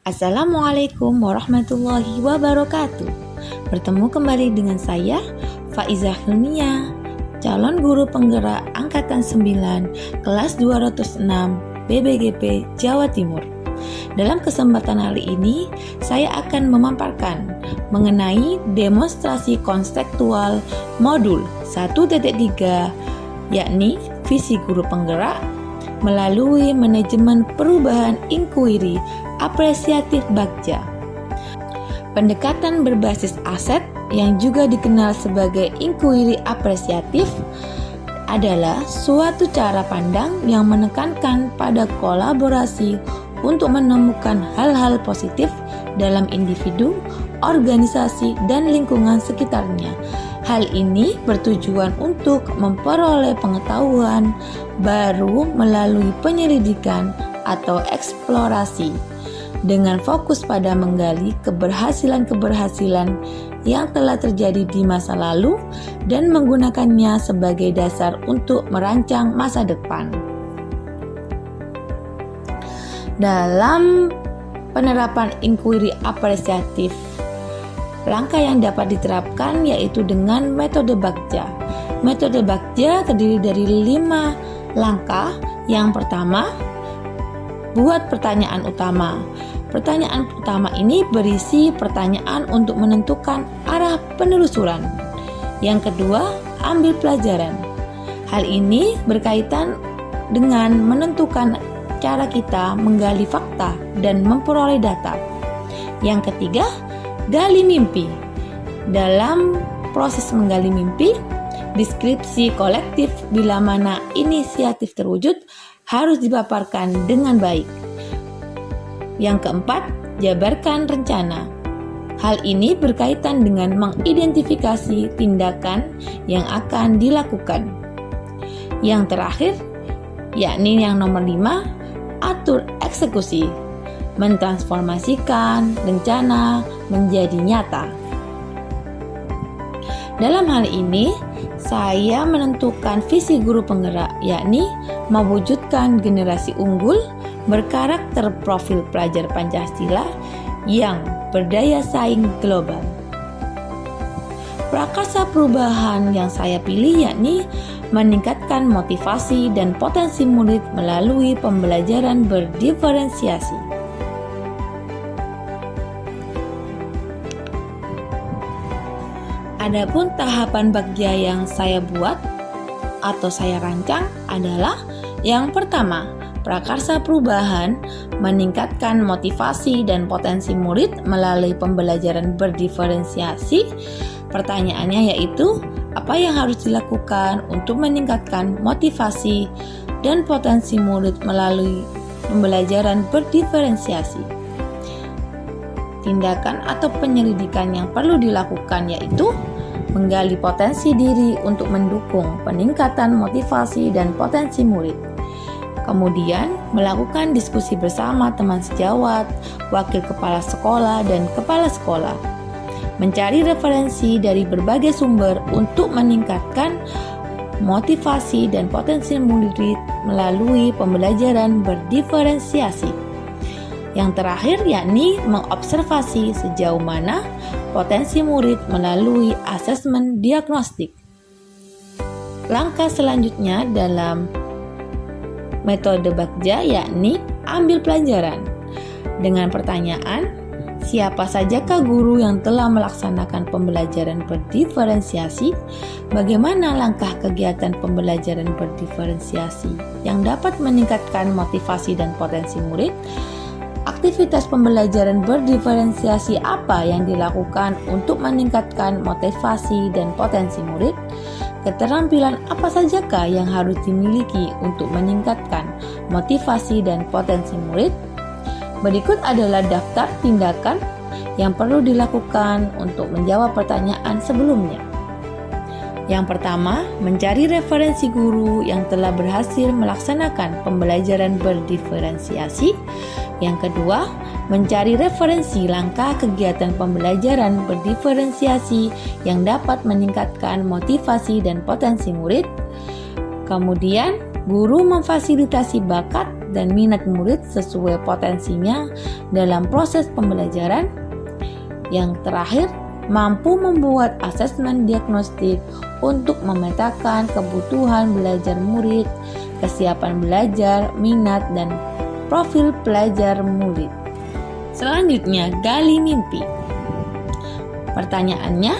Assalamualaikum warahmatullahi wabarakatuh. Bertemu kembali dengan saya, Faizah Hilmia, calon guru penggerak Angkatan 9, kelas 206, BBGP, Jawa Timur. Dalam kesempatan hari ini, saya akan memaparkan mengenai demonstrasi konseptual modul 1.3, yakni visi guru penggerak melalui manajemen perubahan inquiry apresiatif Bagja. Pendekatan berbasis aset yang juga dikenal sebagai inquiry apresiatif adalah suatu cara pandang yang menekankan pada kolaborasi untuk menemukan hal-hal positif dalam individu, organisasi, dan lingkungan sekitarnya. Hal ini bertujuan untuk memperoleh pengetahuan baru melalui penyelidikan atau eksplorasi, dengan fokus pada menggali keberhasilan-keberhasilan yang telah terjadi di masa lalu dan menggunakannya sebagai dasar untuk merancang masa depan. Dalam penerapan inquiry apresiatif, langkah yang dapat diterapkan yaitu dengan metode Bagja. Metode Bagja terdiri dari 5 langkah. Yang pertama, buat pertanyaan utama. Pertanyaan utama ini berisi pertanyaan untuk menentukan arah penelusuran. Yang kedua, ambil pelajaran. Hal ini berkaitan dengan menentukan cara kita menggali fakta dan memperoleh data. Yang ketiga, gali mimpi. Dalam proses menggali mimpi, deskripsi kolektif bila mana inisiatif terwujud harus dipaparkan dengan baik. Yang keempat, jabarkan rencana. Hal ini berkaitan dengan mengidentifikasi tindakan yang akan dilakukan. Yang terakhir, yakni yang nomor 5, atur eksekusi, mentransformasikan rencana menjadi nyata. Dalam hal ini, saya menentukan visi guru penggerak, yakni mewujudkan generasi unggul berkarakter profil pelajar Pancasila yang berdaya saing global. Prakarsa perubahan yang saya pilih yakni meningkatkan motivasi dan potensi murid melalui pembelajaran berdiferensiasi. Adapun tahapan Bagja yang saya buat atau saya rancang adalah yang pertama, prakarsa perubahan meningkatkan motivasi dan potensi murid melalui pembelajaran berdiferensiasi. Pertanyaannya yaitu, apa yang harus dilakukan untuk meningkatkan motivasi dan potensi murid melalui pembelajaran berdiferensiasi? Tindakan atau penyelidikan yang perlu dilakukan yaitu menggali potensi diri untuk mendukung peningkatan motivasi dan potensi murid. Kemudian, melakukan diskusi bersama teman sejawat, wakil kepala sekolah, dan kepala sekolah. Mencari referensi dari berbagai sumber untuk meningkatkan motivasi dan potensi murid melalui pembelajaran berdiferensiasi. Yang terakhir yakni mengobservasi sejauh mana potensi murid melalui asesmen diagnostik. Langkah selanjutnya dalam metode Bagja yakni ambil pelajaran dengan pertanyaan, siapa sajakah guru yang telah melaksanakan pembelajaran berdiferensiasi? Bagaimana langkah kegiatan pembelajaran berdiferensiasi yang dapat meningkatkan motivasi dan potensi murid? Aktivitas pembelajaran berdiferensiasi apa yang dilakukan untuk meningkatkan motivasi dan potensi murid? Keterampilan apa sajakah yang harus dimiliki untuk meningkatkan motivasi dan potensi murid? Berikut adalah daftar tindakan yang perlu dilakukan untuk menjawab pertanyaan sebelumnya. Yang pertama, mencari referensi guru yang telah berhasil melaksanakan pembelajaran berdiferensiasi. Yang kedua, mencari referensi langkah kegiatan pembelajaran berdiferensiasi yang dapat meningkatkan motivasi dan potensi murid. Kemudian, guru memfasilitasi bakat dan minat murid sesuai potensinya dalam proses pembelajaran. Yang terakhir, mampu membuat asesmen diagnostik untuk memetakan kebutuhan belajar murid, kesiapan belajar, minat, dan profil pelajar murid. Selanjutnya, gali mimpi. Pertanyaannya,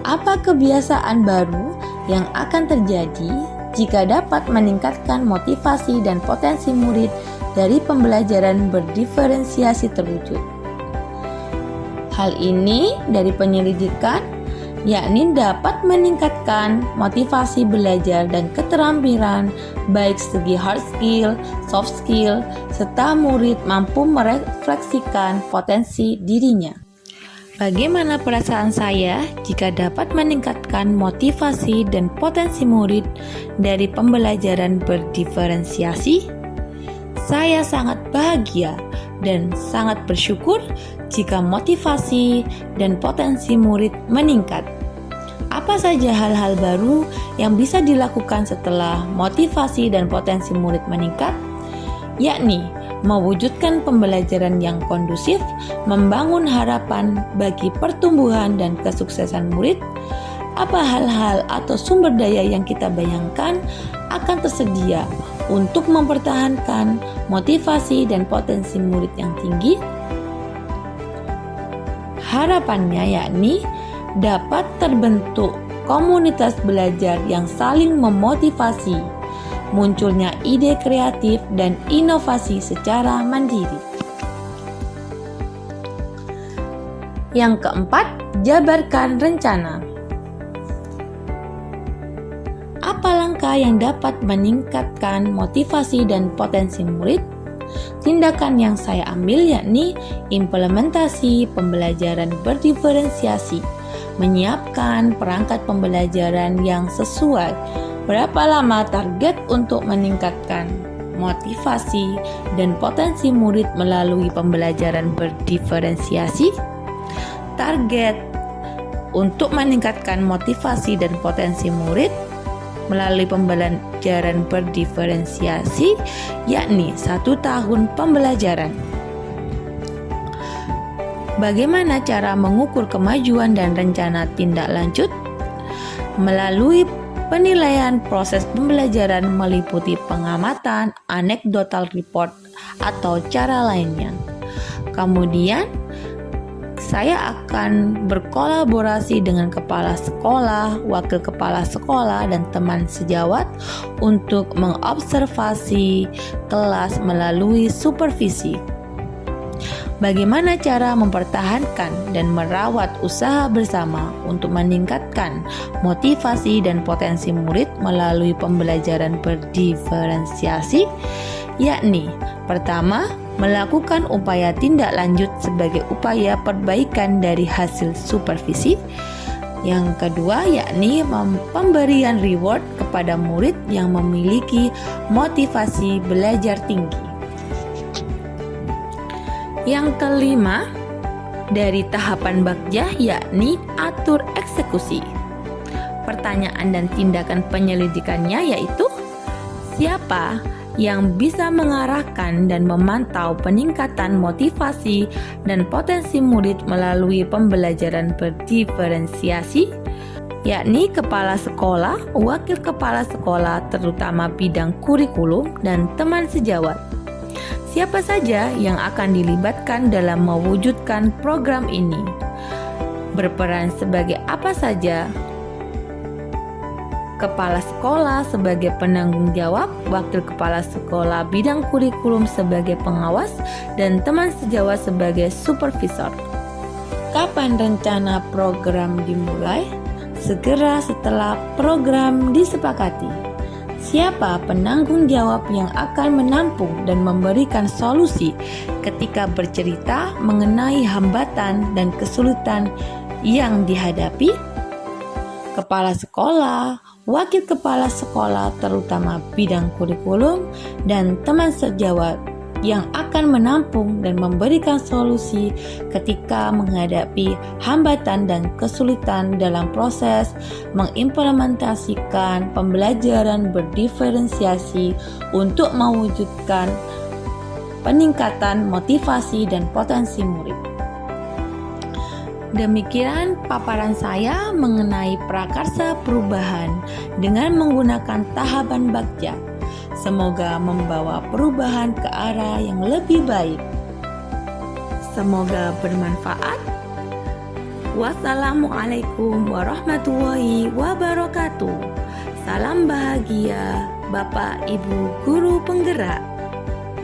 apa kebiasaan baru yang akan terjadi jika dapat meningkatkan motivasi dan potensi murid dari pembelajaran berdiferensiasi terwujud? Hal ini dari penyelidikan, yakni dapat meningkatkan motivasi belajar dan keterampilan baik segi hard skill, soft skill, serta murid mampu merefleksikan potensi dirinya. Bagaimana perasaan saya jika dapat meningkatkan motivasi dan potensi murid dari pembelajaran berdiferensiasi? Saya sangat bahagia dan sangat bersyukur jika motivasi dan potensi murid meningkat. Apa saja hal-hal baru yang bisa dilakukan setelah motivasi dan potensi murid meningkat? Yakni mewujudkan pembelajaran yang kondusif, membangun harapan bagi pertumbuhan dan kesuksesan murid. Apa hal-hal atau sumber daya yang kita bayangkan akan tersedia untuk mempertahankan motivasi dan potensi murid yang tinggi? Harapannya yakni dapat terbentuk komunitas belajar yang saling memotivasi, munculnya ide kreatif dan inovasi secara mandiri. Yang keempat, jabarkan rencana. Apa langkah yang dapat meningkatkan motivasi dan potensi murid? Tindakan yang saya ambil yakni implementasi pembelajaran berdiferensiasi, menyiapkan perangkat pembelajaran yang sesuai. Berapa lama target untuk meningkatkan motivasi dan potensi murid melalui pembelajaran berdiferensiasi? Target untuk meningkatkan motivasi dan potensi murid melalui pembelajaran berdiferensiasi yakni 1 tahun pembelajaran. Bagaimana cara mengukur kemajuan dan rencana tindak lanjut? Melalui penilaian proses pembelajaran meliputi pengamatan, anekdotal report, atau cara lainnya. Kemudian, saya akan berkolaborasi dengan kepala sekolah, wakil kepala sekolah, dan teman sejawat untuk mengobservasi kelas melalui supervisi. Bagaimana cara mempertahankan dan merawat usaha bersama untuk meningkatkan motivasi dan potensi murid melalui pembelajaran berdiferensiasi? Yakni, pertama, melakukan upaya tindak lanjut sebagai upaya perbaikan dari hasil supervisi. Yang kedua, yakni pemberian reward kepada murid yang memiliki motivasi belajar tinggi. Yang kelima, dari tahapan Bagja yakni atur eksekusi. Pertanyaan dan tindakan penyelidikannya yaitu siapa yang bisa mengarahkan dan memantau peningkatan motivasi dan potensi murid melalui pembelajaran berdiferensiasi, yakni kepala sekolah, wakil kepala sekolah terutama bidang kurikulum, dan teman sejawat. Siapa saja yang akan dilibatkan dalam mewujudkan program ini? Berperan sebagai apa saja? Kepala sekolah sebagai penanggung jawab, wakil kepala sekolah bidang kurikulum sebagai pengawas, dan teman sejawat sebagai supervisor. Kapan rencana program dimulai? Segera setelah program disepakati. Siapa penanggung jawab yang akan menampung dan memberikan solusi ketika bercerita mengenai hambatan dan kesulitan yang dihadapi? Kepala sekolah, wakil kepala sekolah terutama bidang kurikulum, dan teman sejawat yang akan menampung dan memberikan solusi ketika menghadapi hambatan dan kesulitan dalam proses mengimplementasikan pembelajaran berdiferensiasi untuk mewujudkan peningkatan motivasi dan potensi murid. Demikian paparan saya mengenai prakarsa perubahan dengan menggunakan tahapan Bagja. Semoga membawa perubahan ke arah yang lebih baik. Semoga bermanfaat. Wassalamualaikum warahmatullahi wabarakatuh. Salam bahagia Bapak Ibu Guru Penggerak.